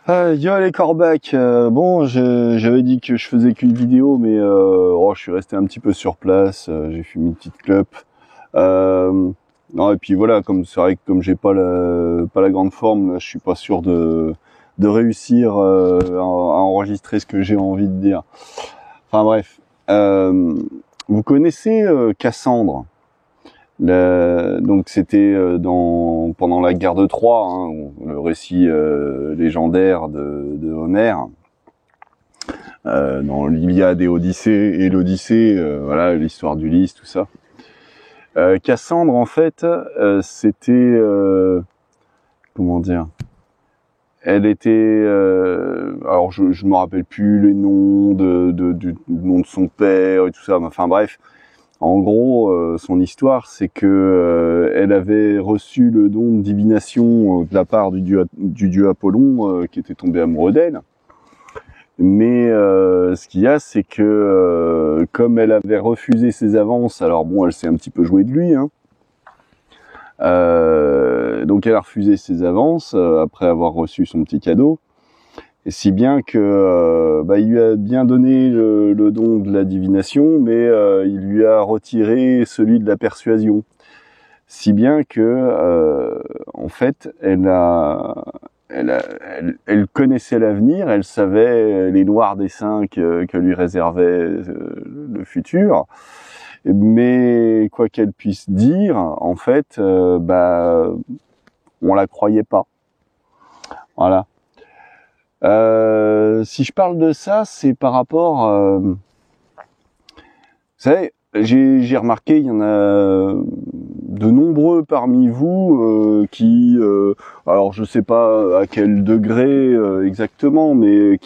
Yo les Corbac, bon j'avais dit que je faisais qu'une vidéo mais je suis resté un petit peu sur place, j'ai fumé une petite clope. Non et puis voilà, comme c'est vrai que comme j'ai pas la grande forme, là, je suis pas sûr de réussir à enregistrer ce que j'ai envie de dire. Enfin bref, vous connaissez Cassandre? Donc c'était pendant la guerre de Troie, hein, le récit légendaire de Homère, dans l'Iliade et l'Odyssée, voilà l'histoire d'Ulysse, tout ça. Cassandre en fait, c'était comment dire, elle était alors je me rappelle plus les noms du nom de son père et tout ça, enfin bref. En gros, son histoire, c'est que elle avait reçu le don de divination de la part du dieu Apollon, qui était tombé amoureux d'elle. Mais ce qu'il y a, c'est que comme elle avait refusé ses avances, alors bon, elle s'est un petit peu jouée de lui, hein. Donc elle a refusé ses avances après avoir reçu son petit cadeau. Et si bien que il lui a bien donné le don de la divination, mais il lui a retiré celui de la persuasion. Si bien que en fait, elle connaissait l'avenir, elle savait les noirs desseins que lui réservait le futur. Mais quoi qu'elle puisse dire, en fait, on la croyait pas. Voilà. Si je parle de ça, c'est par rapport, vous savez, j'ai remarqué, il y en a de nombreux parmi vous qui, alors je sais pas à quel degré exactement, mais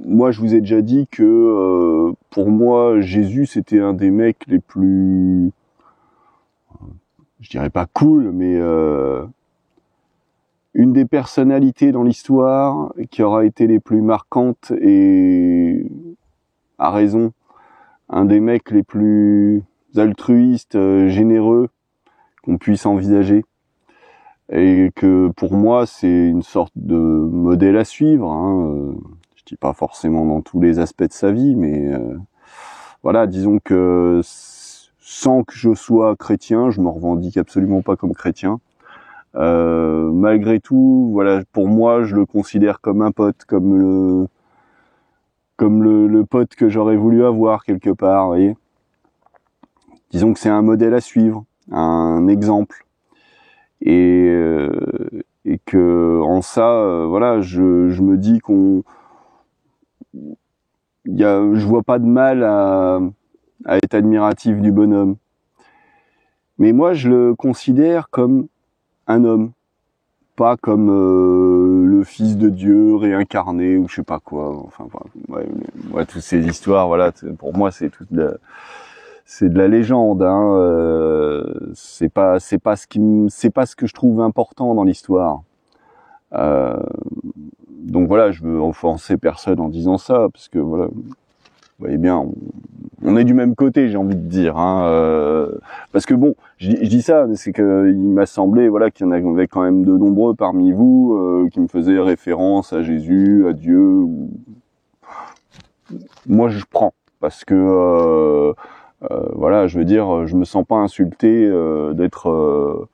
moi je vous ai déjà dit que pour moi Jésus c'était un des mecs les plus, je dirais pas cool, mais une des personnalités dans l'histoire qui aura été les plus marquantes et, à raison, un des mecs les plus altruistes, généreux qu'on puisse envisager. Et que pour moi, c'est une sorte de modèle à suivre, hein. Je dis pas forcément dans tous les aspects de sa vie, mais voilà, disons que sans que je sois chrétien, je me revendique absolument pas comme chrétien. Malgré tout, voilà, pour moi, je le considère comme un pote, comme le pote que j'aurais voulu avoir quelque part, vous voyez. Disons que c'est un modèle à suivre, un exemple, et que en ça, voilà, je me dis je vois pas de mal à être admiratif du bonhomme, mais moi, je le considère comme un homme. Pas comme le fils de Dieu réincarné ou je sais pas quoi. Enfin, ouais, toutes ces histoires, voilà. Pour moi, c'est de la légende. Hein. C'est pas ce que je trouve important dans l'histoire. Donc voilà, je veux offenser personne en disant ça, parce que voilà, vous voyez bien, on est du même côté, j'ai envie de dire, hein, parce que bon, je dis ça, c'est que il m'a semblé, voilà, qu'il y en avait quand même de nombreux parmi vous qui me faisaient référence à Jésus, à Dieu. Moi, je prends parce que voilà, je veux dire, je me sens pas insulté d'être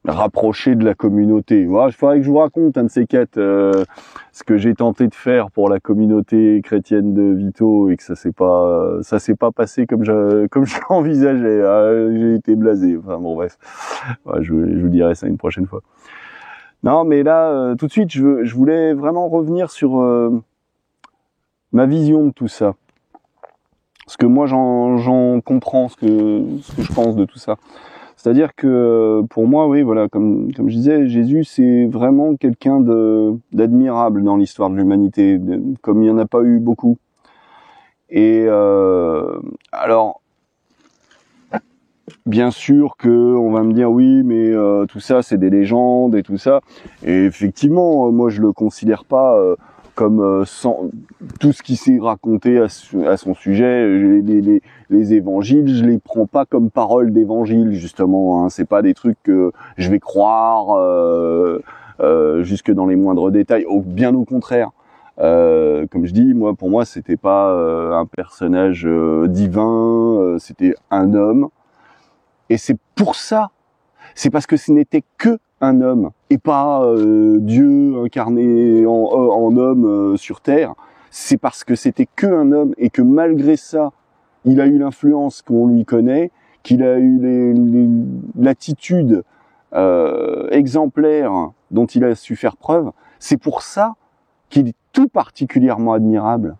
rapproché de la communauté. Voilà, il faudrait que je vous raconte un de ces quatre ce que j'ai tenté de faire pour la communauté chrétienne de Vito et que ça s'est pas passé comme je l'envisageais. J'ai été blasé. Enfin bon bref, ouais, je vous dirai ça une prochaine fois. Non mais là tout de suite je voulais vraiment revenir sur ma vision de tout ça. Parce que moi j'en comprends ce que je pense de tout ça. C'est-à-dire que pour moi, oui, voilà, comme je disais, Jésus, c'est vraiment quelqu'un d'admirable dans l'histoire de l'humanité, comme il n'y en a pas eu beaucoup. Et alors, bien sûr que on va me dire oui, mais tout ça, c'est des légendes et tout ça. Et effectivement, moi, je le considère pas comme sans tout ce qui s'est raconté à son sujet. Les évangiles, je les prends pas comme parole d'évangile, justement, hein. C'est pas des trucs que je vais croire jusque dans les moindres détails. Bien au contraire. Comme je dis, pour moi, c'était pas un personnage divin, c'était un homme. Et c'est pour ça, c'est parce que ce n'était que un homme et pas Dieu incarné en homme sur terre. C'est parce que c'était que un homme et que malgré ça, il a eu l'influence qu'on lui connaît, qu'il a eu l'attitude exemplaire dont il a su faire preuve. C'est pour ça qu'il est tout particulièrement admirable.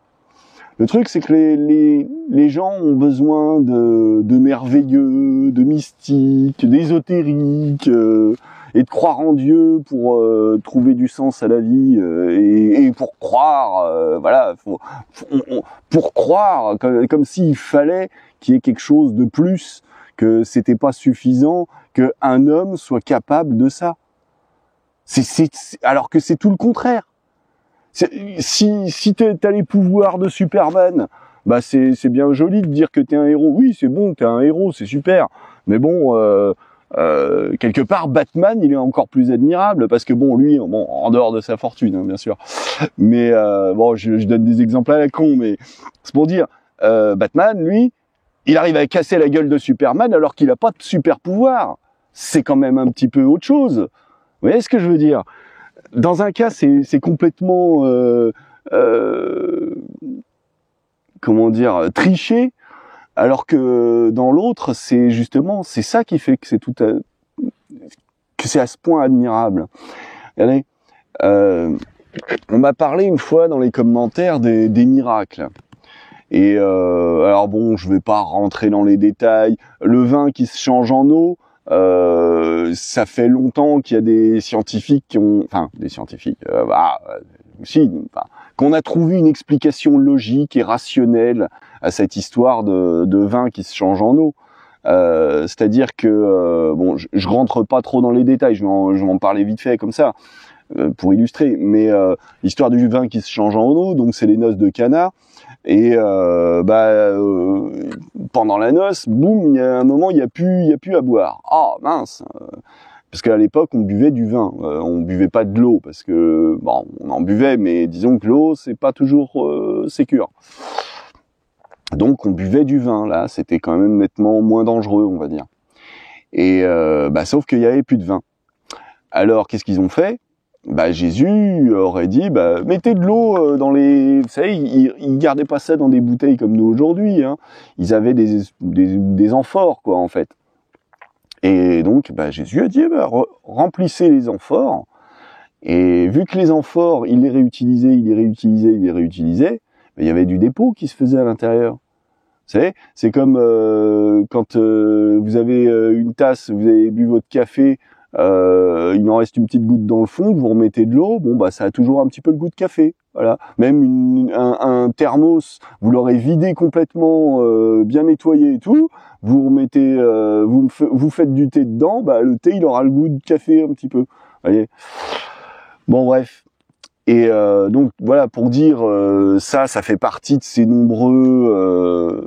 Le truc, c'est que les gens ont besoin de merveilleux, de mystique, d'ésotérique, et de croire en Dieu pour trouver du sens à la vie, et pour croire, pour croire, comme s'il fallait qu'il y ait quelque chose de plus, que c'était pas suffisant, qu'un homme soit capable de ça. Alors que c'est tout le contraire. Si t'as les pouvoirs de Superman, bah c'est bien joli de dire que t'es un héros. Oui, c'est bon, t'es un héros, c'est super. Mais bon, quelque part, Batman, il est encore plus admirable parce que bon, lui, en dehors de sa fortune, hein, bien sûr. Mais je donne des exemples à la con, mais c'est pour dire, Batman, lui, il arrive à casser la gueule de Superman alors qu'il a pas de super pouvoir. C'est quand même un petit peu autre chose. Vous voyez ce que je veux dire? Dans un cas, c'est complètement, comment dire, triché, alors que dans l'autre, c'est ça qui fait que que c'est à ce point admirable. Regardez, on m'a parlé une fois dans les commentaires des miracles. Et alors bon, je vais pas rentrer dans les détails. Le vin qui se change en eau. Ça fait longtemps qu'il y a des scientifiques qu'on a trouvé une explication logique et rationnelle à cette histoire de vin qui se change en eau. C'est-à-dire que je rentre pas trop dans les détails, je vais en parler vite fait comme ça pour illustrer. Mais l'histoire du vin qui se change en eau, donc c'est les noces de Cana. Et pendant la noce, boum, il y a un moment, il y a plus à boire. Ah mince, parce qu'à l'époque on buvait du vin, on buvait pas de l'eau parce que on en buvait, mais disons que l'eau c'est pas toujours sécure. Donc on buvait du vin là, c'était quand même nettement moins dangereux, on va dire. Et sauf qu'il y avait plus de vin. Alors qu'est-ce qu'ils ont fait? Jésus aurait dit, mettez de l'eau dans les... Vous savez, ils gardaient pas ça dans des bouteilles comme nous aujourd'hui, hein. Ils avaient des amphores, quoi, en fait. Et donc, Jésus a dit, remplissez les amphores. Et vu que les amphores, il les réutilisait, il y avait du dépôt qui se faisait à l'intérieur. Vous savez, c'est comme quand vous avez une tasse, vous avez bu votre café, il en reste une petite goutte dans le fond, vous remettez de l'eau, ça a toujours un petit peu le goût de café. Voilà. Même un thermos, vous l'aurez vidé complètement, bien nettoyé et tout, vous remettez, vous faites du thé dedans, le thé il aura le goût de café un petit peu. Vous voyez. Bon bref. Et donc voilà, pour dire ça fait partie de ces nombreux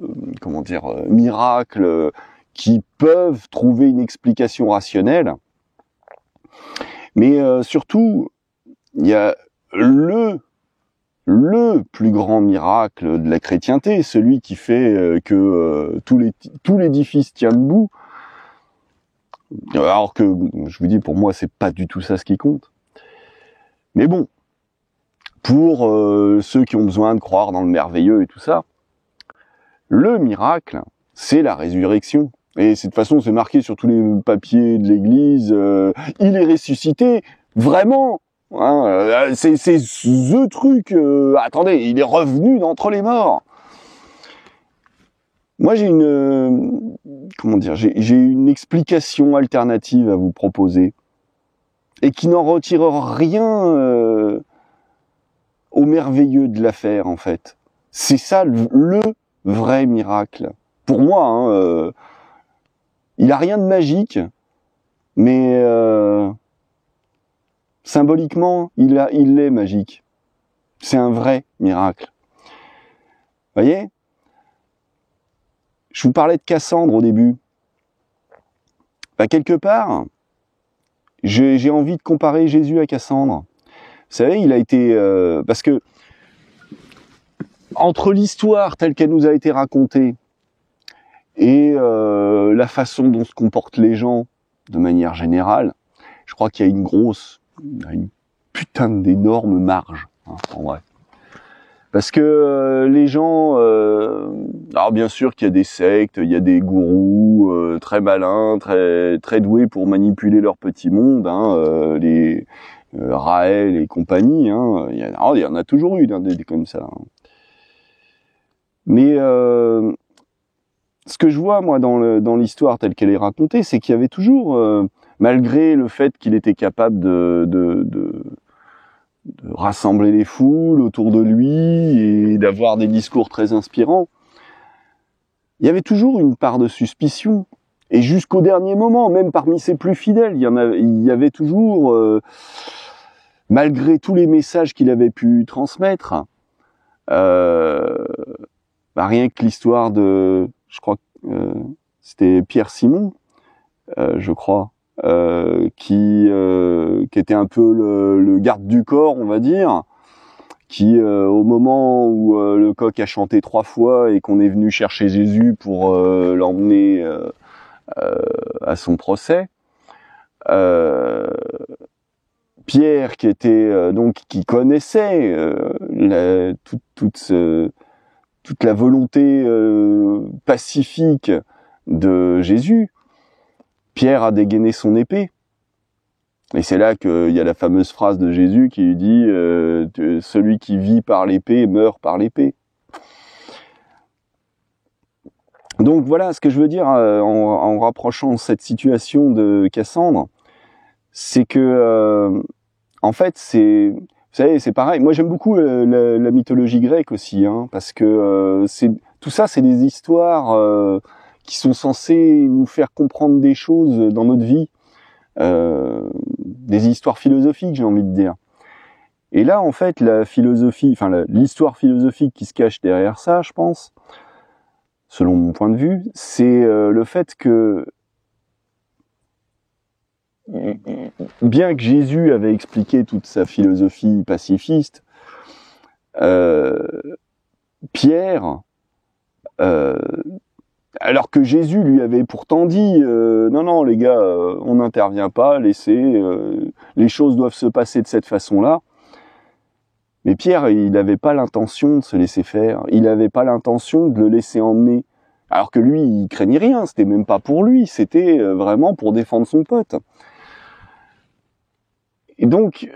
miracles qui peuvent trouver une explication rationnelle. Mais surtout, il y a le plus grand miracle de la chrétienté, celui qui fait que tout l'édifice tient debout. Alors que, je vous dis, pour moi, c'est pas du tout ça ce qui compte. Mais bon, pour ceux qui ont besoin de croire dans le merveilleux et tout ça, le miracle, c'est la résurrection. Et de toute façon, c'est marqué sur tous les papiers de l'église, il est ressuscité, vraiment, hein, c'est the truc, attendez, il est revenu d'entre les morts. Moi, j'ai une explication alternative à vous proposer, et qui n'en retire rien au merveilleux de l'affaire, en fait. C'est ça le vrai miracle. Pour moi, il a rien de magique, mais symboliquement, il est magique. C'est un vrai miracle. Vous voyez? Je vous parlais de Cassandre au début. Quelque part, j'ai envie de comparer Jésus à Cassandre. Vous savez, il a été... parce que entre l'histoire telle qu'elle nous a été racontée et la façon dont se comportent les gens de manière générale, je crois qu'il y a une putain d'énorme marge, hein, en vrai. Parce que les gens... alors bien sûr qu'il y a des sectes, il y a des gourous très malins, très doués pour manipuler leur petit monde, hein, les Raël et compagnie, hein, il y en a toujours eu des comme ça. Hein. Mais ce que je vois moi dans l'histoire telle qu'elle est racontée, c'est qu'il y avait toujours, malgré le fait qu'il était capable de rassembler les foules autour de lui et d'avoir des discours très inspirants, il y avait toujours une part de suspicion. Et jusqu'au dernier moment, même parmi ses plus fidèles, il y avait toujours, malgré tous les messages qu'il avait pu transmettre, rien que l'histoire de, je crois que c'était Pierre Simon, je crois, qui était un peu le garde du corps, on va dire, qui au moment où le coq a chanté 3 fois et qu'on est venu chercher Jésus pour l'emmener à son procès, Pierre qui était qui connaissait toute la volonté pacifique de Jésus, Pierre a dégainé son épée. Et c'est là qu'il y a la fameuse phrase de Jésus qui lui dit « Celui qui vit par l'épée meurt par l'épée ». Donc voilà, ce que je veux dire en rapprochant cette situation de Cassandre, c'est que, en fait, vous savez, c'est pareil. Moi, j'aime beaucoup la mythologie grecque aussi, hein, parce que tout ça, c'est des histoires qui sont censées nous faire comprendre des choses dans notre vie, des histoires philosophiques, j'ai envie de dire. Et là, en fait, l'histoire philosophique qui se cache derrière ça, je pense, selon mon point de vue, c'est le fait que bien que Jésus avait expliqué toute sa philosophie pacifiste, Pierre, alors que Jésus lui avait pourtant dit non les gars, on n'intervient pas, laissez, les choses doivent se passer de cette façon-là. Mais Pierre, il n'avait pas l'intention de se laisser faire, il n'avait pas l'intention de le laisser emmener. Alors que lui, il craignait rien, c'était même pas pour lui, c'était vraiment pour défendre son pote. Et donc,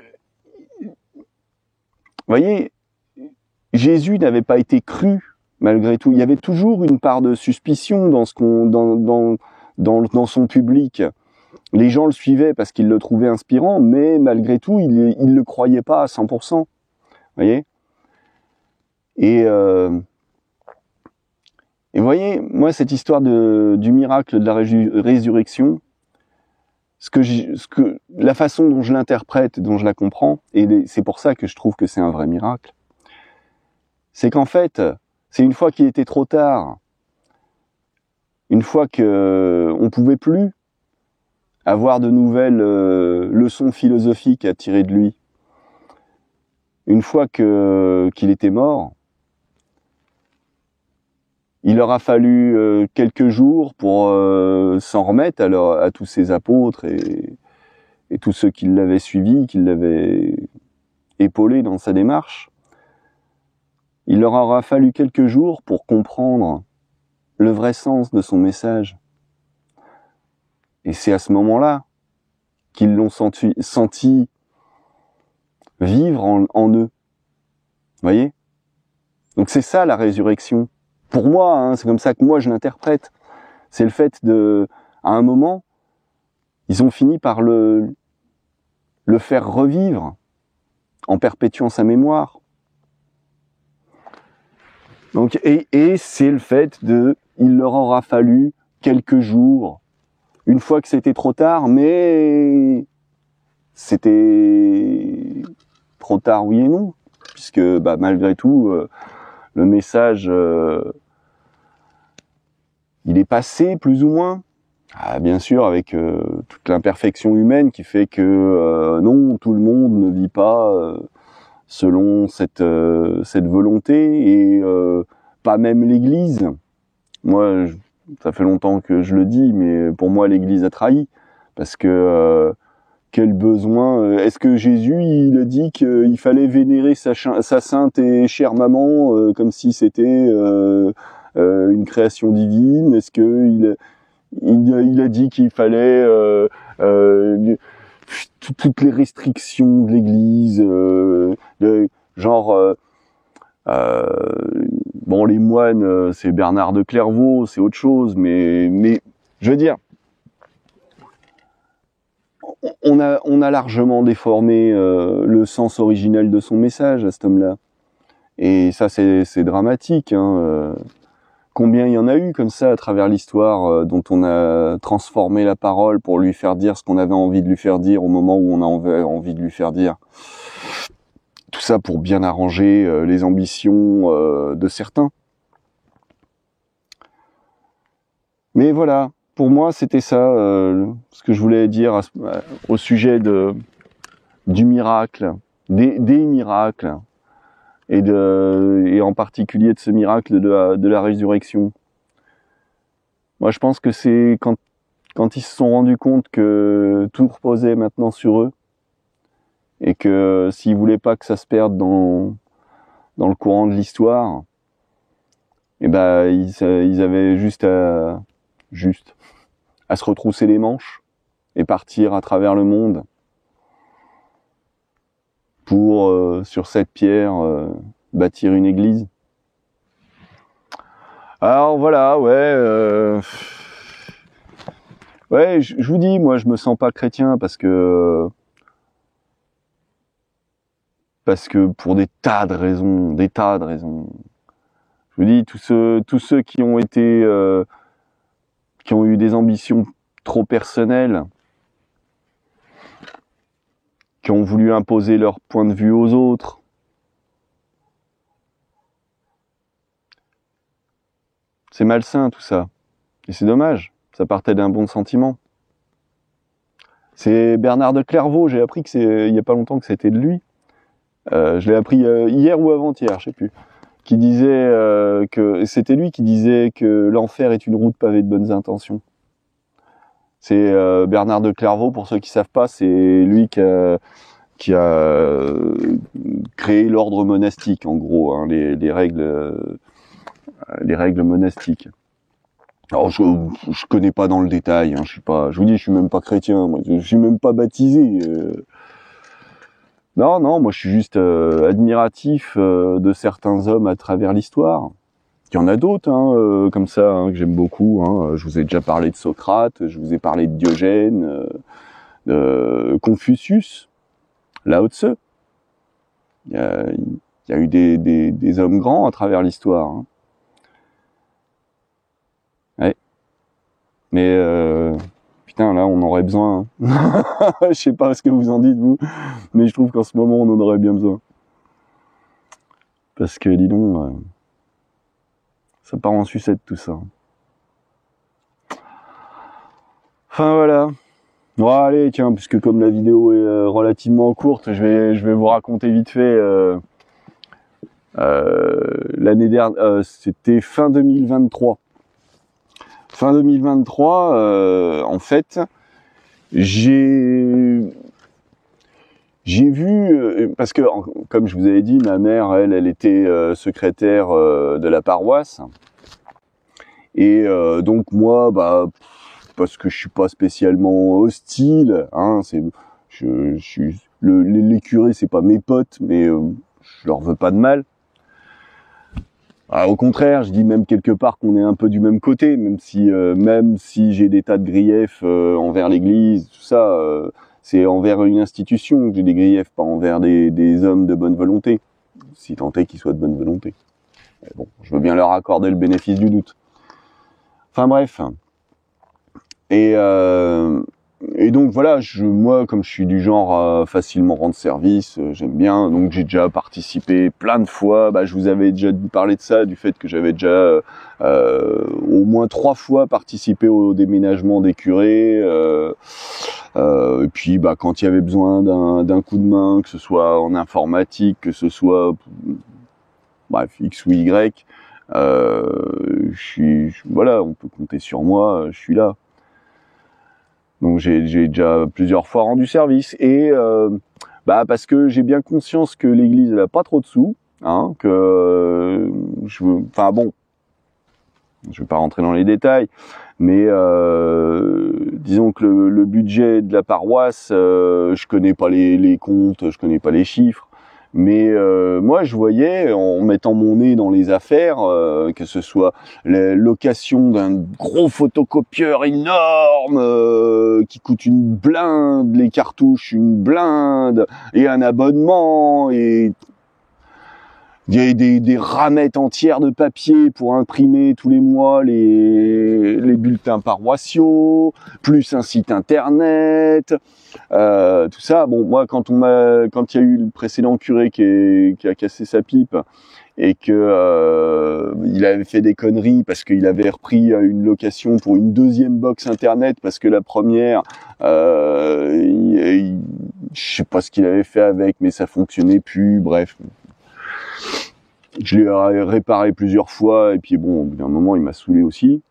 vous voyez, Jésus n'avait pas été cru malgré tout. Il y avait toujours une part de suspicion dans son public. Les gens le suivaient parce qu'ils le trouvaient inspirant, mais malgré tout, ils le croyaient pas à 100%. Vous voyez ? Et vous voyez, moi, cette histoire du miracle de la résurrection, la façon dont je l'interprète, dont je la comprends, et c'est pour ça que je trouve que c'est un vrai miracle, c'est qu'en fait, c'est une fois qu'il était trop tard, une fois que on pouvait plus avoir de nouvelles leçons philosophiques à tirer de lui, une fois qu'il était mort, il leur a fallu quelques jours pour s'en remettre à tous ses apôtres et tous ceux qui l'avaient suivi, qui l'avaient épaulé dans sa démarche. Il leur aura fallu quelques jours pour comprendre le vrai sens de son message. Et c'est à ce moment-là qu'ils l'ont senti vivre en eux. Vous voyez ? Donc c'est ça la résurrection. Pour moi, hein, c'est comme ça que moi je l'interprète. C'est le fait à un moment, ils ont fini par le faire revivre en perpétuant sa mémoire. Donc, et c'est le fait il leur aura fallu quelques jours, une fois que c'était trop tard, mais c'était trop tard oui et non, puisque malgré tout, le message, il est passé plus ou moins. Ah, bien sûr, avec toute l'imperfection humaine qui fait que non, tout le monde ne vit pas selon cette volonté, et pas même l'Église. Moi, ça fait longtemps que je le dis, mais pour moi, l'Église a trahi, parce que quel besoin. Est-ce que Jésus, il a dit qu'il fallait vénérer sa sainte et chère maman comme si c'était une création divine? Est-ce que il a dit qu'il fallait toutes les restrictions de l'Église, genre bon, les moines, c'est Bernard de Clairvaux, c'est autre chose, mais je veux dire, on a largement déformé le sens originel de son message à cet homme-là. Et ça, c'est dramatique. Hein. Combien il y en a eu comme ça à travers l'histoire, dont on a transformé la parole pour lui faire dire ce qu'on avait envie de lui faire dire au moment où on a envie de lui faire dire. Tout ça pour bien arranger les ambitions de certains. Mais voilà. Pour moi, c'était ça ce que je voulais dire au sujet du miracle, des miracles, et en particulier de ce miracle de la résurrection. Moi, je pense que c'est quand ils se sont rendus compte que tout reposait maintenant sur eux, et que s'ils voulaient pas que ça se perde dans le courant de l'histoire, et ben ils avaient juste à se retrousser les manches et partir à travers le monde pour, sur cette pierre, bâtir une église. Alors voilà, ouais, je vous dis, moi je me sens pas chrétien parce que pour des tas de raisons. Je vous dis, tous ceux qui ont été qui ont eu des ambitions trop personnelles, qui ont voulu imposer leur point de vue aux autres, c'est malsain tout ça. Et c'est dommage, ça partait d'un bon sentiment. C'est Bernard de Clairvaux, j'ai appris il y a pas longtemps que c'était de lui. Je l'ai appris hier ou avant-hier, je sais plus. Qui disait que c'était lui qui disait que l'enfer est une route pavée de bonnes intentions. C'est Bernard de Clairvaux, pour ceux qui savent pas, c'est lui qui a créé l'ordre monastique, en gros, hein, les règles monastiques. Alors je connais pas dans le détail, hein, je vous dis, je suis même pas chrétien, moi, je suis même pas baptisé. Non, moi je suis juste admiratif de certains hommes à travers l'histoire. Il y en a d'autres, hein, comme ça, hein, que j'aime beaucoup. Hein. Je vous ai déjà parlé de Socrate, je vous ai parlé de Diogène, de Confucius, Lao Tse. Il y a eu des hommes grands à travers l'histoire. Hein. Ouais. Mais putain, là, on aurait besoin. Hein. Je sais pas ce que vous en dites, vous, mais je trouve qu'en ce moment, on en aurait bien besoin. Parce que, dis donc, ça part en sucette, tout ça. Enfin, voilà. Bon, allez, tiens, puisque comme la vidéo est relativement courte, je vais vous raconter vite fait. L'année dernière, c'était fin 2023. Fin 2023, en fait, j'ai vu, parce que comme je vous avais dit, ma mère, elle était secrétaire de la paroisse, et donc moi, bah, parce que je suis pas spécialement hostile, hein, les curés, c'est pas mes potes, mais je leur veux pas de mal. Alors, au contraire, je dis même quelque part qu'on est un peu du même côté, même si j'ai des tas de griefs envers l'Église, tout ça, c'est envers une institution que j'ai des griefs, pas envers des hommes de bonne volonté, si tant est qu'ils soient de bonne volonté. Mais bon, je veux bien leur accorder le bénéfice du doute. Enfin bref. Et Et donc voilà, moi comme je suis du genre à facilement rendre service, j'aime bien, donc j'ai déjà participé plein de fois. Je vous avais déjà parlé de ça, du fait que j'avais déjà au moins 3 fois participé au déménagement des curés. Et puis quand il y avait besoin d'un coup de main, que ce soit en informatique, que ce soit bref X ou Y, voilà, on peut compter sur moi, je suis là. Donc j'ai déjà plusieurs fois rendu service et parce que j'ai bien conscience que l'Église elle a pas trop de sous, hein, que je veux pas rentrer dans les détails, mais disons que le budget de la paroisse, je connais pas les comptes, je connais pas les chiffres. Mais moi, je voyais, en mettant mon nez dans les affaires, que ce soit la location d'un gros photocopieur énorme qui coûte une blinde, les cartouches une blinde, et un abonnement, et il y a des ramettes entières de papier pour imprimer tous les mois les bulletins paroissiaux, plus un site internet, tout ça. Bon, moi, quand il y a eu le précédent curé qui a cassé sa pipe et que il avait fait des conneries parce qu'il avait repris une location pour une deuxième box internet parce que la première, je sais pas ce qu'il avait fait avec, mais ça fonctionnait plus. Bref. Je l'ai réparé plusieurs fois et puis bon, au bout d'un moment, il m'a saoulé aussi.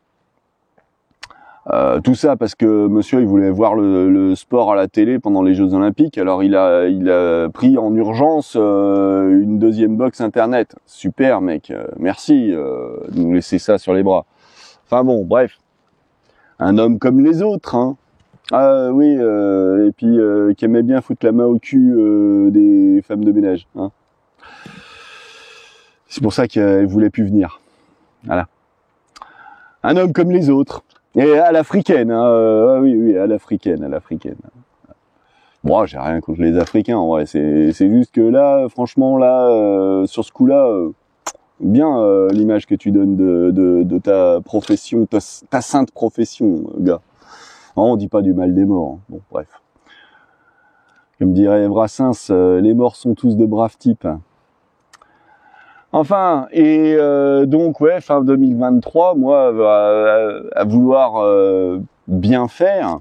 Tout ça parce que monsieur, il voulait voir le sport à la télé pendant les Jeux Olympiques. Alors il a pris en urgence une deuxième box internet. Super mec, merci de nous laisser ça sur les bras. Enfin bon, bref, un homme comme les autres, hein. Oui, et puis qui aimait bien foutre la main au cul des femmes de ménage, hein. C'est pour ça qu'elle voulait plus venir. Voilà. Un homme comme les autres. Et à l'africaine, hein. Oui, à l'africaine. Bon, j'ai rien contre les Africains, en vrai. C'est juste que là, franchement, là, sur ce coup-là, bien l'image que tu donnes de ta profession, ta sainte profession, gars. Non, on dit pas du mal des morts. Hein. Bon, bref. Comme dirait Brassens, les morts sont tous de braves types. Enfin, et donc ouais, fin 2023, moi, à vouloir bien faire,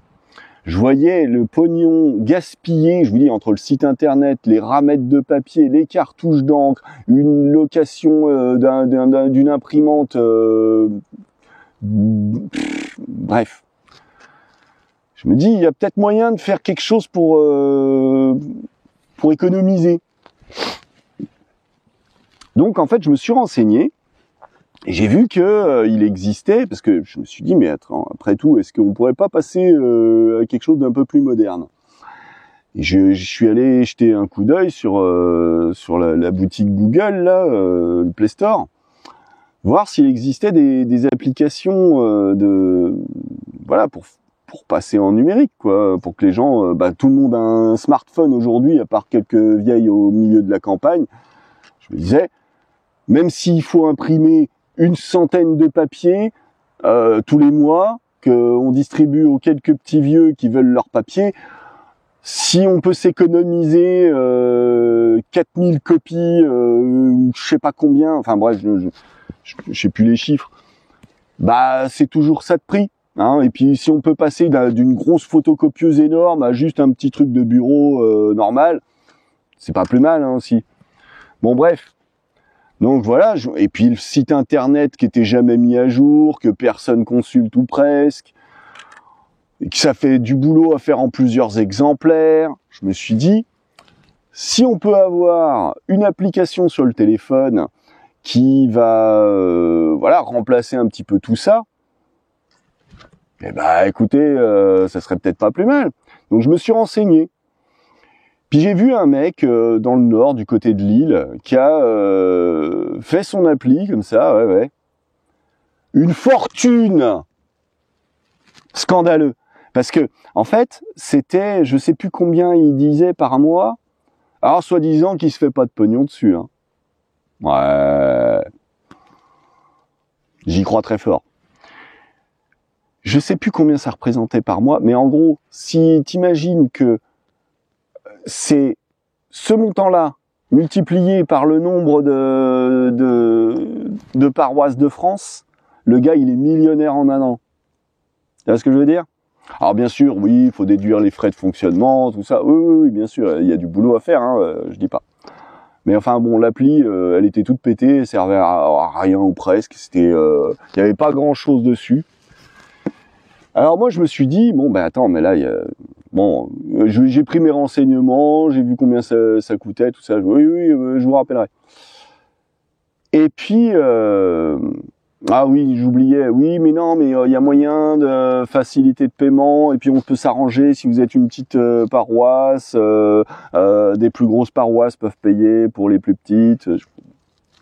je voyais le pognon gaspillé, je vous dis, entre le site internet, les ramettes de papier, les cartouches d'encre, une location d'une imprimante, bref. Je me dis, il y a peut-être moyen de faire quelque chose pour économiser. Donc en fait, je me suis renseigné et j'ai vu que il existait, parce que je me suis dit, mais attends, après tout, est-ce qu'on pourrait pas passer à quelque chose d'un peu plus moderne? Et je suis allé jeter un coup d'œil sur la boutique Google, là, le Play Store, voir s'il existait des applications voilà, pour passer en numérique, quoi, pour que les gens, tout le monde a un smartphone aujourd'hui, à part quelques vieilles au milieu de la campagne. Je me disais, même s'il faut imprimer une centaine de papiers tous les mois, qu'on distribue aux quelques petits vieux qui veulent leur papier, si on peut s'économiser 4000 copies, je sais pas combien, enfin bref, je sais plus les chiffres, c'est toujours ça de prix. Hein. Et puis si on peut passer d'une grosse photocopieuse énorme à juste un petit truc de bureau normal, c'est pas plus mal hein, aussi. Bon bref. Donc voilà, et puis le site internet qui était jamais mis à jour, que personne consulte ou presque, et que ça fait du boulot à faire en plusieurs exemplaires. Je me suis dit, si on peut avoir une application sur le téléphone qui va remplacer un petit peu tout ça, écoutez, ça serait peut-être pas plus mal. Donc je me suis renseigné. Puis j'ai vu un mec dans le nord, du côté de Lille, qui a fait son appli comme ça, ouais. Une fortune! Scandaleux. Parce que, en fait, c'était, je sais plus combien il disait par mois, alors soi-disant qu'il se fait pas de pognon dessus. Hein. Ouais. J'y crois très fort. je sais plus combien ça représentait par mois, mais en gros, si t'imagines que c'est ce montant-là multiplié par le nombre de paroisses de France, le gars, il est millionnaire en un an. Tu vois ce que je veux dire? Alors bien sûr, oui, il faut déduire les frais de fonctionnement, tout ça. Oui, bien sûr, il y a du boulot à faire, hein, je dis pas. Mais enfin bon, l'appli, elle était toute pétée, elle servait à rien ou presque. C'était, il y avait pas grand-chose dessus. Alors moi, je me suis dit, bon, ben attends, mais là, j'ai pris mes renseignements, j'ai vu combien ça coûtait, tout ça. Oui, je vous rappellerai. Et puis, ah oui, j'oubliais. Oui, mais non, mais il y a moyen de facilité de paiement. Et puis on peut s'arranger si vous êtes une petite paroisse. Des plus grosses paroisses peuvent payer pour les plus petites.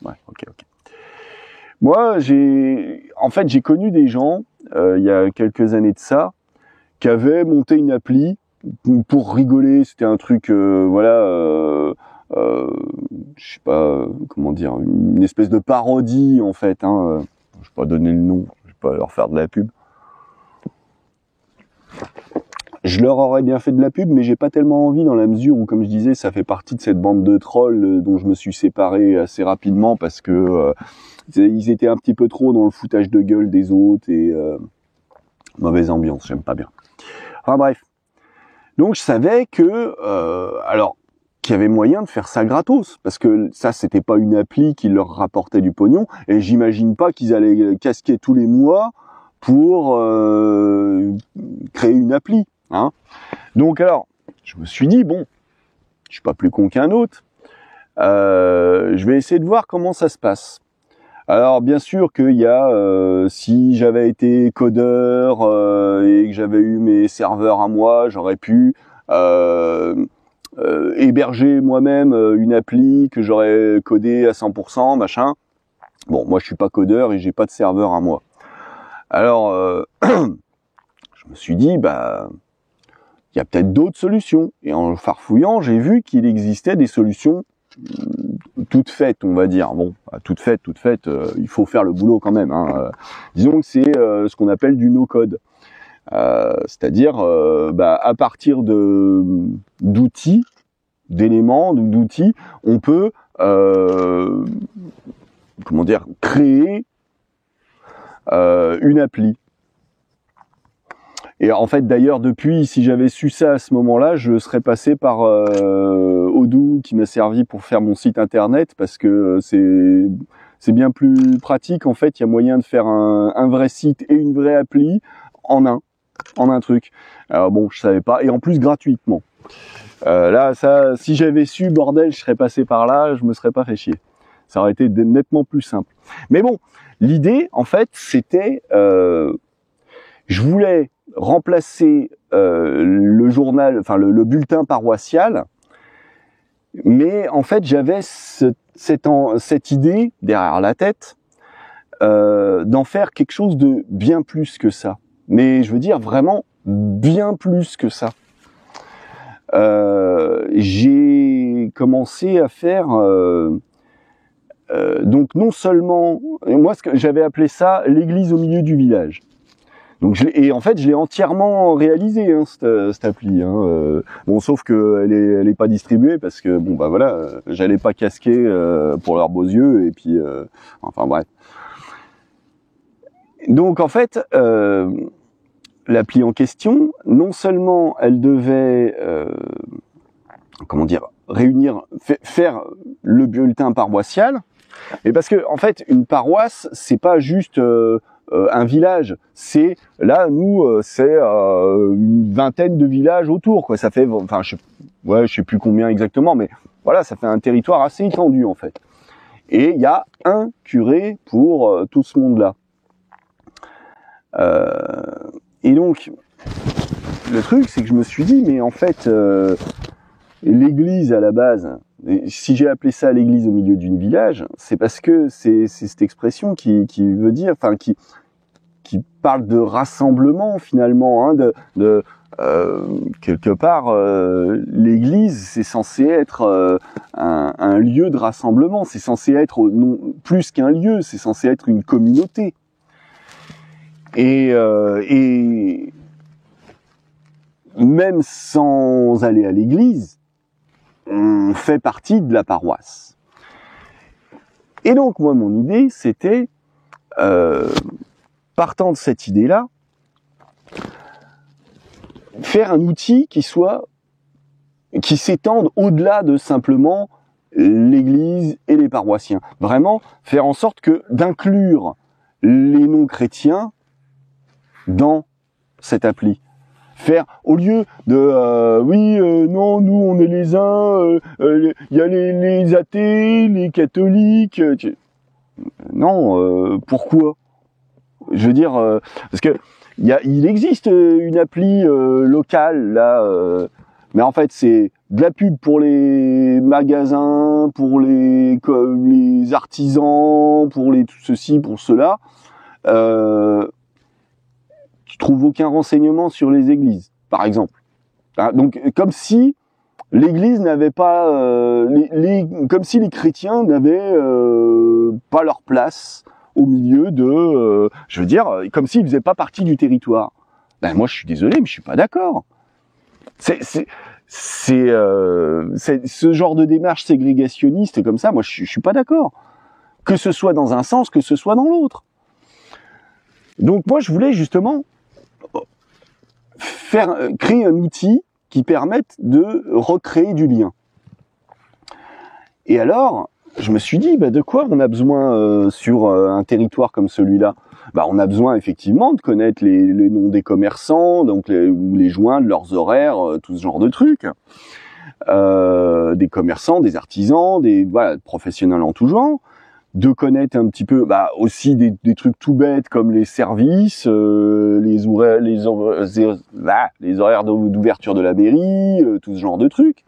Ouais, ok. Moi, j'ai connu des gens il y a quelques années de ça qui avaient monté une appli pour rigoler. C'était un truc, je sais pas comment dire, une espèce de parodie en fait. Hein, je vais pas donner le nom, je vais pas leur faire de la pub. Je leur aurais bien fait de la pub, mais j'ai pas tellement envie dans la mesure où, comme je disais, ça fait partie de cette bande de trolls dont je me suis séparé assez rapidement parce que ils étaient un petit peu trop dans le foutage de gueule des autres et mauvaise ambiance, j'aime pas bien. Enfin bref. Donc je savais que, qu'il y avait moyen de faire ça gratos, parce que ça c'était pas une appli qui leur rapportait du pognon, et j'imagine pas qu'ils allaient casquer tous les mois pour créer une appli. Hein. Donc alors, je me suis dit, bon, je suis pas plus con qu'un autre, je vais essayer de voir comment ça se passe. Alors bien sûr qu'il y a, si j'avais été codeur et que j'avais eu mes serveurs à moi, j'aurais pu héberger moi-même une appli que j'aurais codée à 100%, machin. Bon, moi je suis pas codeur et j'ai pas de serveur à moi. Alors, je me suis dit, bah, il y a peut-être d'autres solutions. Et en farfouillant, j'ai vu qu'il existait des solutions toutes faites, on va dire. Bon, toutes faites, il faut faire le boulot quand même. Hein. Disons que c'est ce qu'on appelle du no-code. C'est-à-dire, à partir d'outils, d'éléments, d'outils, on peut, créer une appli. Et en fait, d'ailleurs, depuis, si j'avais su ça à ce moment-là, je serais passé par Odoo qui m'a servi pour faire mon site internet parce que c'est bien plus pratique. En fait, il y a moyen de faire un vrai site et une vraie appli en un truc. Alors bon, je savais pas, et en plus gratuitement. Là, ça, si j'avais su, bordel, je serais passé par là, je me serais pas fait chier. Ça aurait été nettement plus simple. Mais bon, l'idée, en fait, c'était, je voulais remplacer le journal, enfin le bulletin paroissial, mais en fait, j'avais cette idée derrière la tête d'en faire quelque chose de bien plus que ça. Mais je veux dire vraiment bien plus que ça. J'ai commencé à faire donc non seulement moi j'avais appelé ça l'église au milieu du village. Donc et en fait je l'ai entièrement réalisé cette appli. Bon sauf que elle est pas distribuée parce que bon bah voilà j'allais pas casquer pour leurs beaux yeux et puis enfin bref. Donc en fait l'appli en question, non seulement elle devait faire le bulletin paroissial, mais parce que en fait une paroisse c'est pas juste un village, c'est là nous c'est une vingtaine de villages autour quoi. Ça fait enfin je sais plus combien exactement, mais voilà ça fait un territoire assez étendu en fait. Et il y a un curé pour tout ce monde-là. Et donc, le truc, c'est que je me suis dit, mais en fait, l'église à la base, si j'ai appelé ça l'église au milieu d'un village, c'est parce que c'est cette expression qui veut dire, enfin, qui parle de rassemblement finalement, quelque part, l'église, c'est censé être un lieu de rassemblement, c'est censé être non plus qu'un lieu, c'est censé être une communauté. Et même sans aller à l'église, on fait partie de la paroisse. Et donc moi, mon idée, c'était, partant de cette idée-là, faire un outil qui s'étende au-delà de simplement l'église et les paroissiens. Vraiment faire en sorte d'inclure les non-chrétiens dans cette appli. Faire, au lieu de non, nous on est les uns, il y a les athées, les catholiques. Non, pourquoi? Je veux dire, parce que il existe une appli locale là, mais en fait c'est de la pub pour les magasins, pour les artisans, pour tout ceci, pour cela. Tu trouves aucun renseignement sur les églises, par exemple. Donc comme si l'église n'avait pas, comme si les chrétiens n'avaient pas leur place au milieu de, je veux dire, comme s'ils faisaient pas partie du territoire. Ben moi je suis désolé, mais je suis pas d'accord. C'est ce genre de démarche ségrégationniste comme ça, moi je suis pas d'accord. Que ce soit dans un sens, que ce soit dans l'autre. Donc moi je voulais justement créer un outil qui permette de recréer du lien. Et alors, je me suis dit, de quoi on a besoin sur un territoire comme celui-là? On a besoin effectivement de connaître les noms des commerçants, donc les joindre, leurs horaires, tout ce genre de trucs. Des commerçants, des artisans, des professionnels en tout genre. De connaître un petit peu aussi des trucs tout bêtes comme les services, les horaires d'ouverture de la mairie, tout ce genre de trucs.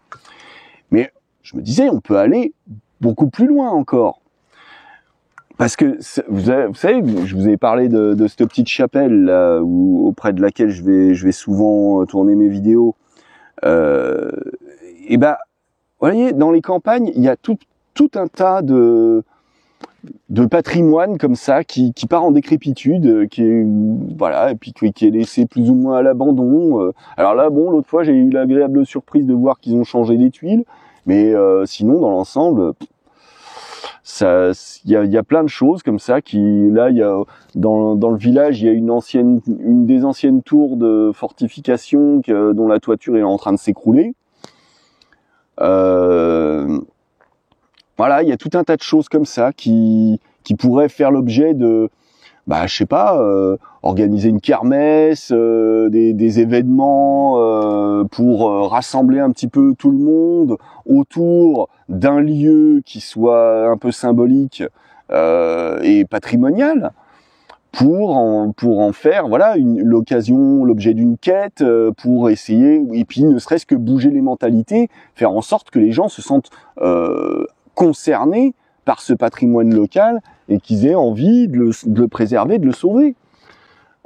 Mais je me disais, on peut aller beaucoup plus loin encore. Parce que vous savez, je vous ai parlé de cette petite chapelle là, auprès de laquelle je vais souvent tourner mes vidéos. Et vous voyez, dans les campagnes, il y a tout un tas de patrimoine comme ça qui part en décrépitude, qui est et puis qui est laissé plus ou moins à l'abandon. Alors là, bon, l'autre fois j'ai eu l'agréable surprise de voir qu'ils ont changé les tuiles, mais sinon dans l'ensemble, il y a plein de choses comme ça il y a dans le village, il y a une des anciennes tours de fortification dont la toiture est en train de s'écrouler. Il y a tout un tas de choses comme ça qui pourraient faire l'objet de, je sais pas, organiser une kermesse, des événements pour rassembler un petit peu tout le monde autour d'un lieu qui soit un peu symbolique et patrimonial, pour en faire l'occasion, l'objet d'une quête, pour essayer, et puis ne serait-ce que bouger les mentalités, faire en sorte que les gens se sentent concernés par ce patrimoine local et qu'ils aient envie de le préserver, de le sauver.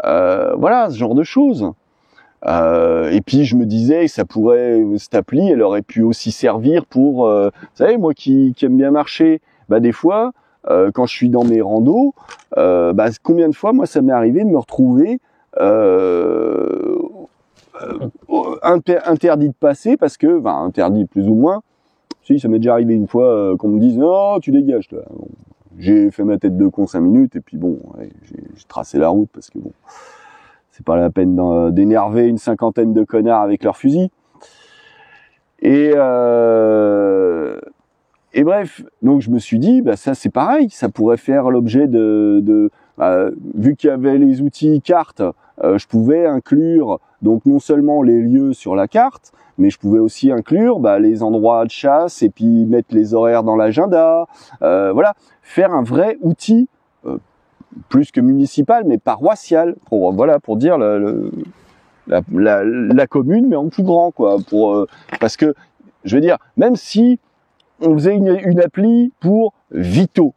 Ce genre de choses. Et puis je me disais, cette appli, elle aurait pu aussi servir pour, vous savez, moi qui aime bien marcher, des fois, quand je suis dans mes randos, combien de fois, moi, ça m'est arrivé de me retrouver interdit de passer parce que, interdit plus ou moins. Si, ça m'est déjà arrivé une fois qu'on me dise « Non, tu dégages, toi ». Bon, j'ai fait ma tête de con 5 minutes et puis bon, j'ai tracé la route parce que bon, c'est pas la peine d'énerver une cinquantaine de connards avec leurs fusils. Et bref, donc je me suis dit, ça c'est pareil, ça pourrait faire l'objet vu qu'il y avait les outils cartes, je pouvais inclure donc non seulement les lieux sur la carte, mais je pouvais aussi inclure les endroits de chasse et puis mettre les horaires dans l'agenda, faire un vrai outil plus que municipal mais paroissial pour dire la commune mais en plus grand quoi, parce que je veux dire, même si on faisait une appli pour Vito,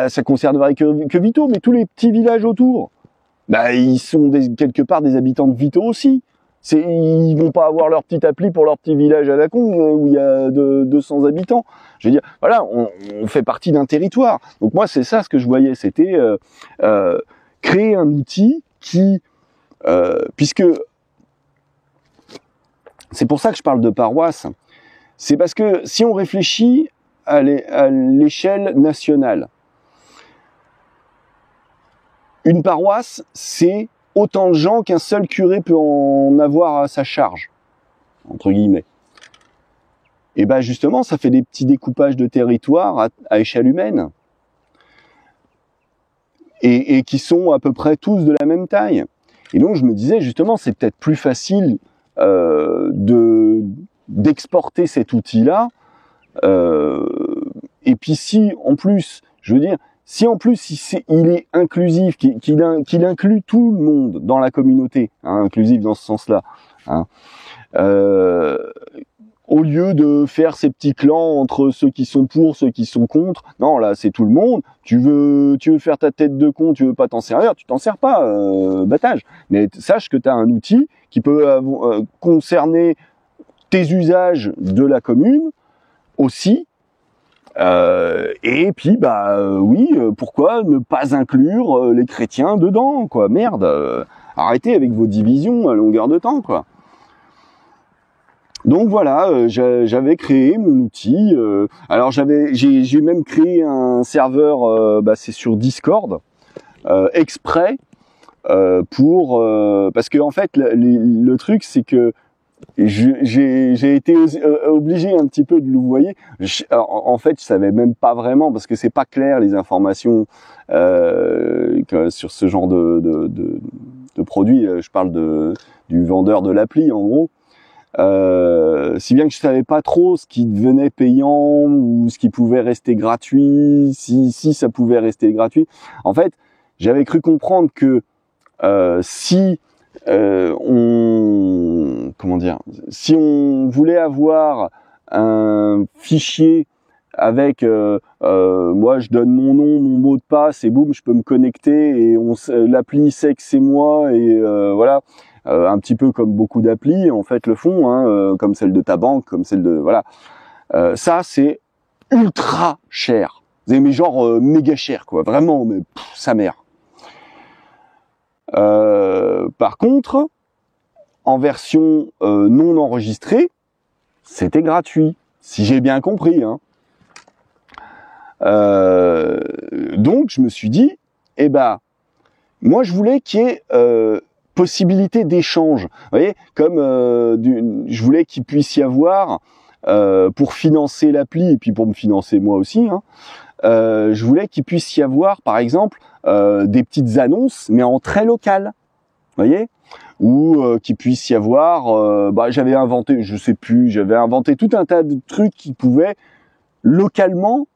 ça concernerait que Vito, mais tous les petits villages autour, ils sont quelque part des habitants de Vito aussi. Ils vont pas avoir leur petite appli pour leur petit village à la con où il y a 200 habitants. Je veux dire, on fait partie d'un territoire. Donc moi, c'est ça ce que je voyais, c'était créer un outil qui, puisque c'est pour ça que je parle de paroisse, c'est parce que si on réfléchit à l'échelle nationale, une paroisse, c'est autant de gens qu'un seul curé peut en avoir à sa charge, entre guillemets. Et ben justement, ça fait des petits découpages de territoire à échelle humaine. Et qui sont à peu près tous de la même taille. Et donc je me disais justement, c'est peut-être plus facile d'exporter cet outil-là. Et puis si en plus, je veux dire, si en plus il est inclusif, qu'il inclut tout le monde dans la communauté, hein, inclusif dans ce sens-là, hein, au lieu de faire ces petits clans entre ceux qui sont pour, ceux qui sont contre, non, là, c'est tout le monde. Tu veux faire ta tête de con, tu veux pas t'en servir, tu t'en sers pas, battage. Mais sache que tu as un outil qui peut concerner tes usages de la commune aussi. Et puis, oui, pourquoi ne pas inclure les chrétiens dedans, quoi. Merde, arrêtez avec vos divisions à longueur de temps, quoi. Donc voilà, j'avais créé mon outil. Alors j'ai même créé un serveur, c'est sur Discord, exprès pour parce que en fait le truc c'est que j'ai été obligé un petit peu de louvoyer. En fait, je savais même pas vraiment parce que c'est pas clair les informations sur ce genre de produit. Je parle du vendeur de l'appli en gros. Si bien que je savais pas trop ce qui devenait payant ou ce qui pouvait rester gratuit, si ça pouvait rester gratuit. En fait, j'avais cru comprendre que si on voulait avoir un fichier avec moi je donne mon nom, mon mot de passe et boum, je peux me connecter et l'appli sait que c'est moi et voilà. Un petit peu comme beaucoup d'applis en fait le font, hein, comme celle de ta banque, comme celle de voilà. Ça c'est ultra cher, mais genre méga cher quoi, vraiment, mais sa mère. Par contre, en version non enregistrée, c'était gratuit, si j'ai bien compris. Hein. Donc je me suis dit, moi je voulais qu'il y ait possibilité d'échange. Vous voyez, comme je voulais qu'il puisse y avoir pour financer l'appli et puis pour me financer moi aussi. Hein, je voulais qu'il puisse y avoir, par exemple, des petites annonces, mais en très local. Vous voyez, ou qu'il puisse y avoir. J'avais inventé tout un tas de trucs qui pouvaient localement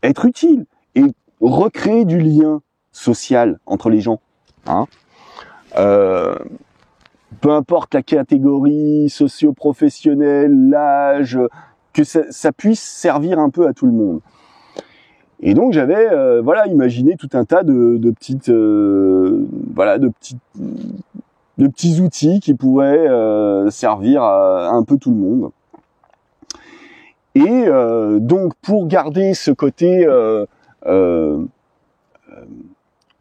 être utiles et recréer du lien social entre les gens. Hein. Peu importe la catégorie socio-professionnelle, l'âge, que ça puisse servir un peu à tout le monde. Et donc j'avais imaginé tout un tas de petits outils qui pourraient servir à un peu tout le monde. Et donc pour garder ce côté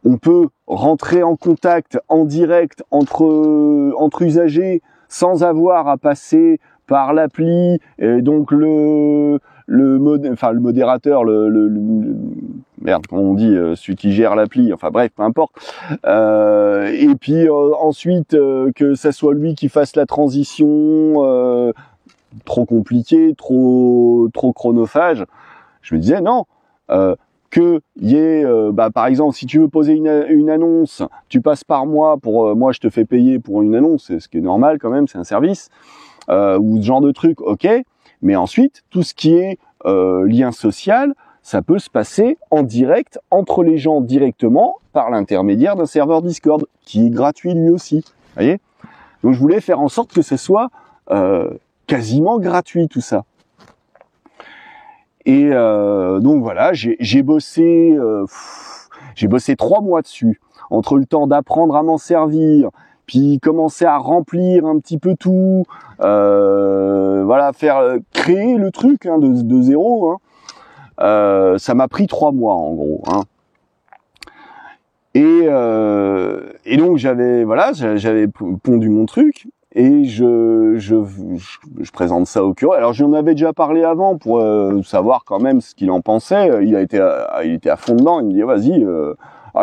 on peut rentrer en contact en direct entre usagers sans avoir à passer par l'appli et donc le modérateur, merde, comment on dit, celui qui gère l'appli, enfin bref, peu importe. Et puis ensuite que ça soit lui qui fasse la transition, trop compliqué, trop chronophage. Je me disais non. Que y ait, par exemple, si tu veux poser une annonce, tu passes par moi pour moi, je te fais payer pour une annonce, ce qui est normal quand même, c'est un service, ou ce genre de truc, ok. Mais ensuite, tout ce qui est lien social, ça peut se passer en direct entre les gens directement par l'intermédiaire d'un serveur Discord qui est gratuit lui aussi. Vous voyez ? Donc je voulais faire en sorte que ce soit quasiment gratuit tout ça. Et donc voilà, j'ai bossé 3 mois dessus, entre le temps d'apprendre à m'en servir, puis commencer à remplir un petit peu tout, créer le truc hein, de zéro. Hein. Ça m'a pris 3 mois en gros. Hein. Et donc j'avais pondu mon truc et je présente ça au curé. Alors j'en avais déjà parlé avant pour savoir quand même ce qu'il en pensait. Il était à fond dedans. Il me dit vas-y,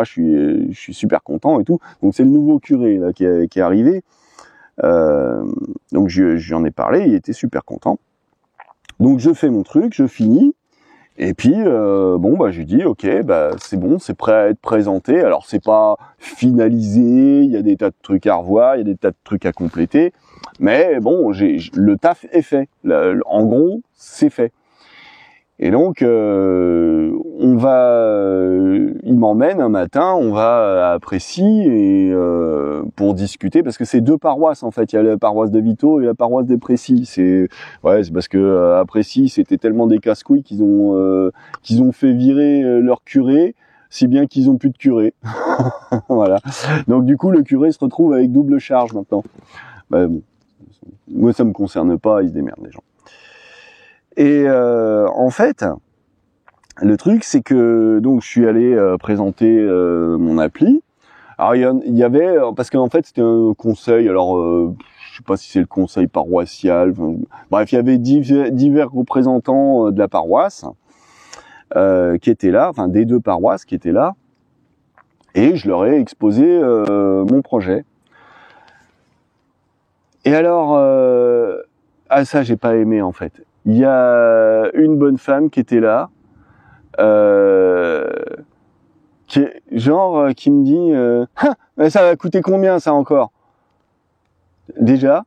je suis super content et tout. Donc c'est le nouveau curé là qui est arrivé. Donc j'en ai parlé. Il était super content. Donc je fais mon truc, je finis. Et puis je lui dis ok, c'est bon, c'est prêt à être présenté. Alors c'est pas finalisé, il y a des tas de trucs à revoir, il y a des tas de trucs à compléter, mais bon, le taf est fait. En gros, c'est fait. Et donc il m'emmène un matin, on va à Précy et pour discuter parce que c'est deux paroisses en fait. Il y a la paroisse de Vito et la paroisse de Précy. C'est parce que à Précy c'était tellement des casse-couilles qu'ils ont fait virer leur curé, si bien qu'ils ont plus de curé. Voilà. Donc du coup le curé se retrouve avec double charge maintenant. Bon, moi ça me concerne pas, ils se démerdent les gens. Et en fait, le truc, c'est que donc je suis allé présenter mon appli. Alors il y avait parce qu'en fait c'était un conseil. Alors je sais pas si c'est le conseil paroissial. Bref, il y avait divers représentants de la paroisse qui étaient là, enfin des deux paroisses qui étaient là, et je leur ai exposé mon projet. Et alors ça j'ai pas aimé en fait. Il y a une bonne femme qui était là, qui me dit mais ça va coûter combien ça encore? Déjà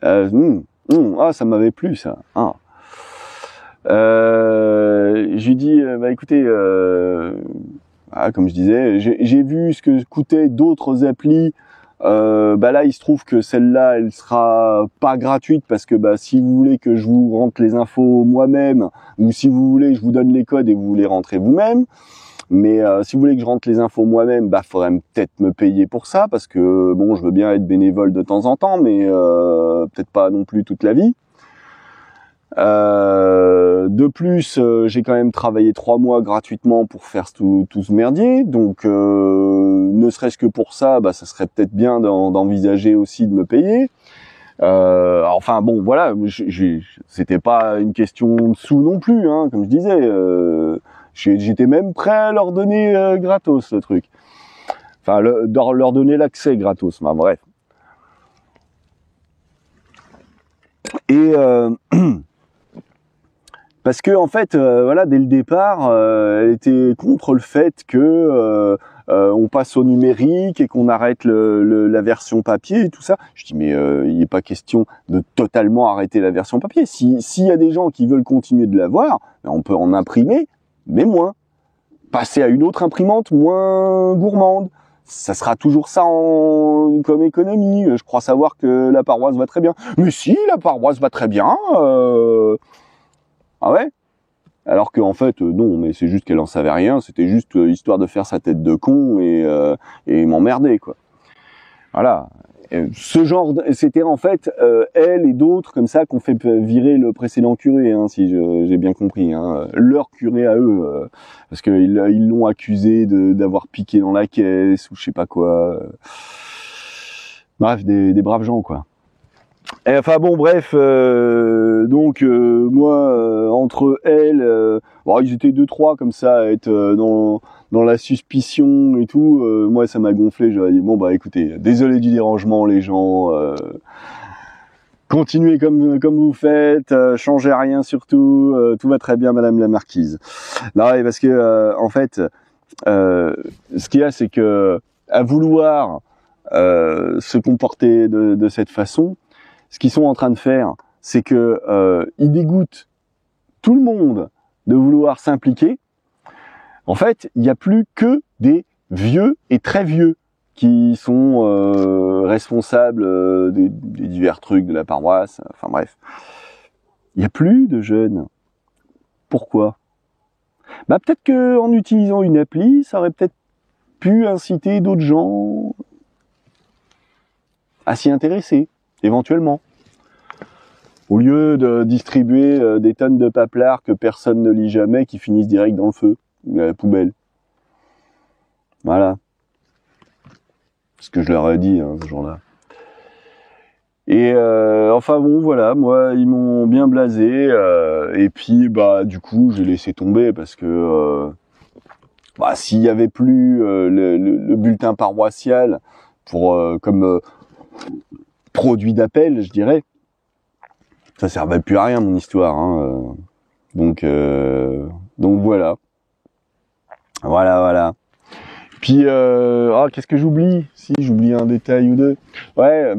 ça m'avait plu ça. Je lui dis écoutez comme je disais, j'ai vu ce que coûtaient d'autres applis. Là il se trouve que celle-là elle sera pas gratuite parce que si vous voulez que je vous rentre les infos moi-même ou si vous voulez je vous donne les codes et vous les rentrez vous-même, mais si vous voulez que je rentre les infos moi-même, faudrait peut-être me payer pour ça parce que bon je veux bien être bénévole de temps en temps mais peut-être pas non plus toute la vie. De plus, j'ai quand même travaillé 3 mois gratuitement pour faire tout ce merdier, donc ne serait-ce que pour ça, ça serait peut-être bien d'envisager aussi de me payer. Enfin bon, voilà, c'était pas une question de sous non plus, hein, comme je disais. J'étais même prêt à leur donner gratos le truc. Enfin, leur donner l'accès gratos, bref. Et parce que en fait, dès le départ, elle était contre le fait que on passe au numérique et qu'on arrête la version papier et tout ça. Je dis mais il n'est pas question de totalement arrêter la version papier. S'il y a des gens qui veulent continuer de l'avoir, on peut en imprimer, mais moins. Passer à une autre imprimante moins gourmande. Ça sera toujours ça comme économie. Je crois savoir que la paroisse va très bien. Mais si, la paroisse va très bien. Ah ouais? Alors qu'en fait, non, mais c'est juste qu'elle en savait rien. C'était juste histoire de faire sa tête de con et m'emmerder, quoi. Voilà. Ce genre, c'était en fait elle et d'autres comme ça qu'on fait virer le précédent curé, hein, si j'ai bien compris, hein, leur curé à eux, parce que ils l'ont accusé d'avoir piqué dans la caisse ou je sais pas quoi. Bref, des braves gens, quoi. Et enfin bon, bref, donc moi entre elles, ils étaient 2-3 comme ça à être dans la suspicion et tout. Moi ça m'a gonflé. J'aurais dit bon écoutez, désolé du dérangement les gens, continuez comme vous faites, changez rien surtout, tout va très bien Madame la Marquise. Non, parce que en fait, ce qu'il y a c'est que à vouloir se comporter de cette façon. Ce qu'ils sont en train de faire, c'est que ils dégoûtent tout le monde de vouloir s'impliquer. En fait, il n'y a plus que des vieux et très vieux qui sont responsables des divers trucs de la paroisse. Enfin bref, il n'y a plus de jeunes. Pourquoi? Peut-être que en utilisant une appli, ça aurait peut-être pu inciter d'autres gens à s'y intéresser. Éventuellement. Au lieu de distribuer des tonnes de paplards que personne ne lit jamais, qui finissent direct dans le feu, ou à la poubelle. Voilà. ce que je leur ai dit ce jour-là. Et enfin bon, voilà, moi ils m'ont bien blasé, et puis bah du coup j'ai laissé tomber parce que s'il y avait plus le bulletin paroissial pour comme produit d'appel, je dirais, ça servait plus à rien mon histoire. Donc voilà. Puis qu'est-ce que j'oublie? Si j'oublie un détail ou deux. Ouais,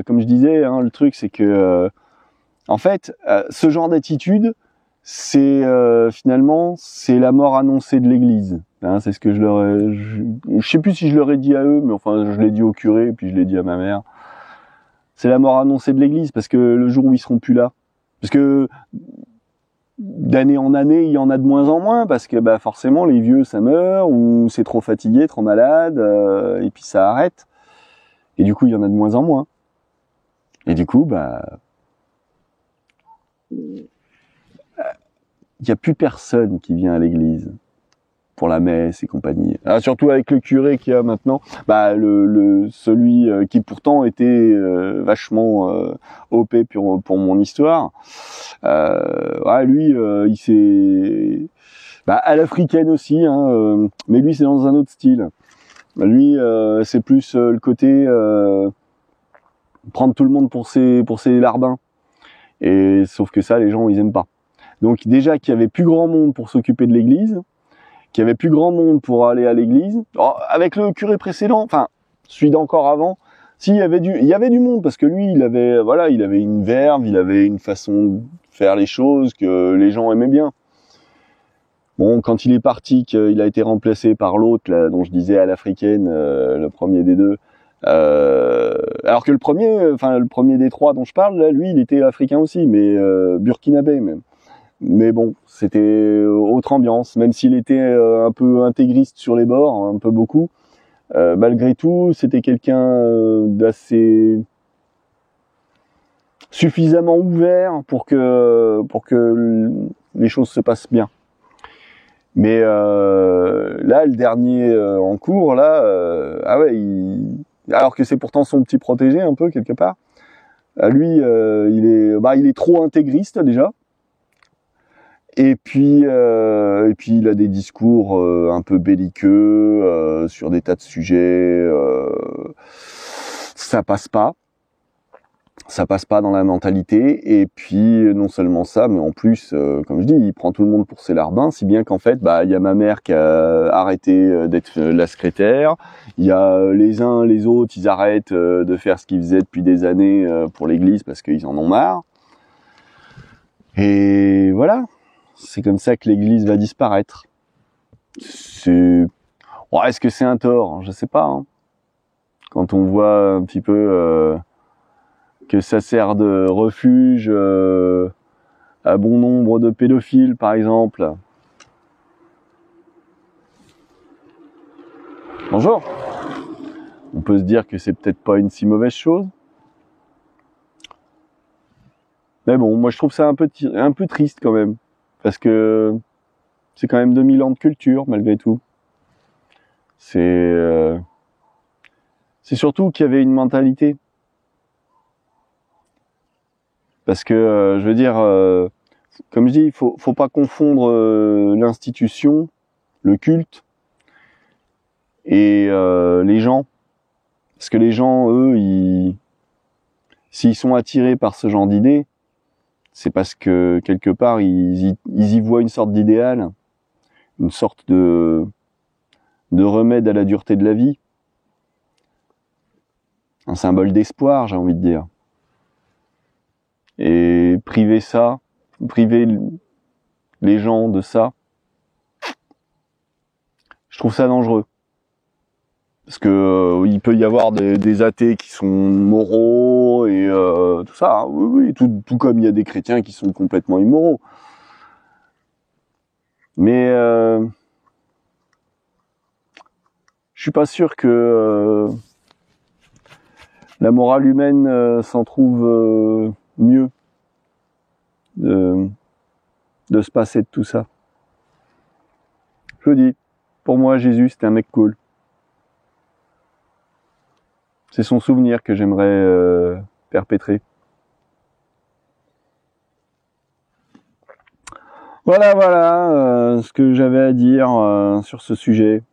comme je disais, le truc c'est que en fait, ce genre d'attitude, c'est finalement c'est la mort annoncée de l'Église. C'est ce que je sais plus si je leur ai dit à eux, mais enfin je l'ai dit au curé, puis je l'ai dit à ma mère. C'est la mort annoncée de l'Église, parce que le jour où ils seront plus là, parce que d'année en année, il y en a de moins en moins, parce que forcément les vieux ça meurt, ou c'est trop fatigué, trop malade, et puis ça arrête. Et du coup il y en a de moins en moins. Et du coup il y a plus personne qui vient à l'église pour la messe et compagnie. Surtout avec le curé qu'il y a maintenant, celui qui pourtant était vachement OP pour mon histoire. Lui, il s'est à l'africaine aussi, mais lui c'est dans un autre style. Lui, c'est plus le côté prendre tout le monde pour ses larbins. Et sauf que ça, les gens ils aiment pas. Donc déjà qu'il y avait plus grand monde pour s'occuper de l'église, qu'il y avait plus grand monde pour aller à l'église. Avec le curé précédent, enfin celui d'encore avant, il y avait du monde, parce que lui il avait une verve, il avait une façon de faire les choses que les gens aimaient bien. Bon, quand il est parti, qu'il a été remplacé par l'autre là, dont je disais à l'africaine, le premier des deux. Alors que le premier des trois dont je parle, là, lui, il était africain aussi, mais burkinabé même. Mais bon, c'était autre ambiance, même s'il était un peu intégriste sur les bords, un peu beaucoup. Malgré tout, c'était quelqu'un d'assez suffisamment ouvert pour que les choses se passent bien. Mais là, le dernier en cours, là, alors que c'est pourtant son petit protégé un peu quelque part. Lui, il est trop intégriste déjà. Et puis il a des discours un peu belliqueux sur des tas de sujets. Ça passe pas dans la mentalité. Et puis non seulement ça, mais en plus, comme je dis, il prend tout le monde pour ses larbins, si bien qu'en fait, il y a ma mère qui a arrêté d'être la secrétaire. Il y a les uns, les autres, ils arrêtent de faire ce qu'ils faisaient depuis des années pour l'église parce qu'ils en ont marre. Et voilà. C'est comme ça que l'église va disparaître. Est-ce que c'est un tort? Je sais pas. Quand on voit un petit peu que ça sert de refuge à bon nombre de pédophiles, par exemple. Bonjour. On peut se dire que c'est peut-être pas une si mauvaise chose. Mais bon, moi je trouve ça un peu triste quand même. Parce que c'est quand même 2000 ans de culture, malgré tout. C'est surtout qu'il y avait une mentalité. Parce que, je veux dire, comme je dis, faut pas confondre l'institution, le culte, et les gens. Parce que les gens, eux, s'ils sont attirés par ce genre d'idées, c'est parce que quelque part ils y voient une sorte d'idéal, une sorte de remède à la dureté de la vie, un symbole d'espoir, j'ai envie de dire. Et priver les gens de ça, je trouve ça dangereux. Parce que il peut y avoir des athées qui sont moraux et tout ça, oui, tout comme il y a des chrétiens qui sont complètement immoraux. Mais je suis pas sûr que la morale humaine s'en trouve mieux de se passer de tout ça. Je vous dis, pour moi Jésus c'était un mec cool. c'est son souvenir que j'aimerais perpétrer. Voilà, ce que j'avais à dire sur ce sujet.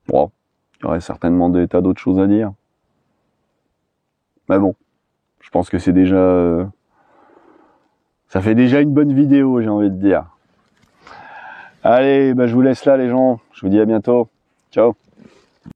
Bon, il y aurait certainement des tas d'autres choses à dire. Mais bon, je pense que c'est déjà... ça fait déjà une bonne vidéo, j'ai envie de dire. Allez, bah, je vous laisse là les gens. Je vous dis à bientôt. Ciao.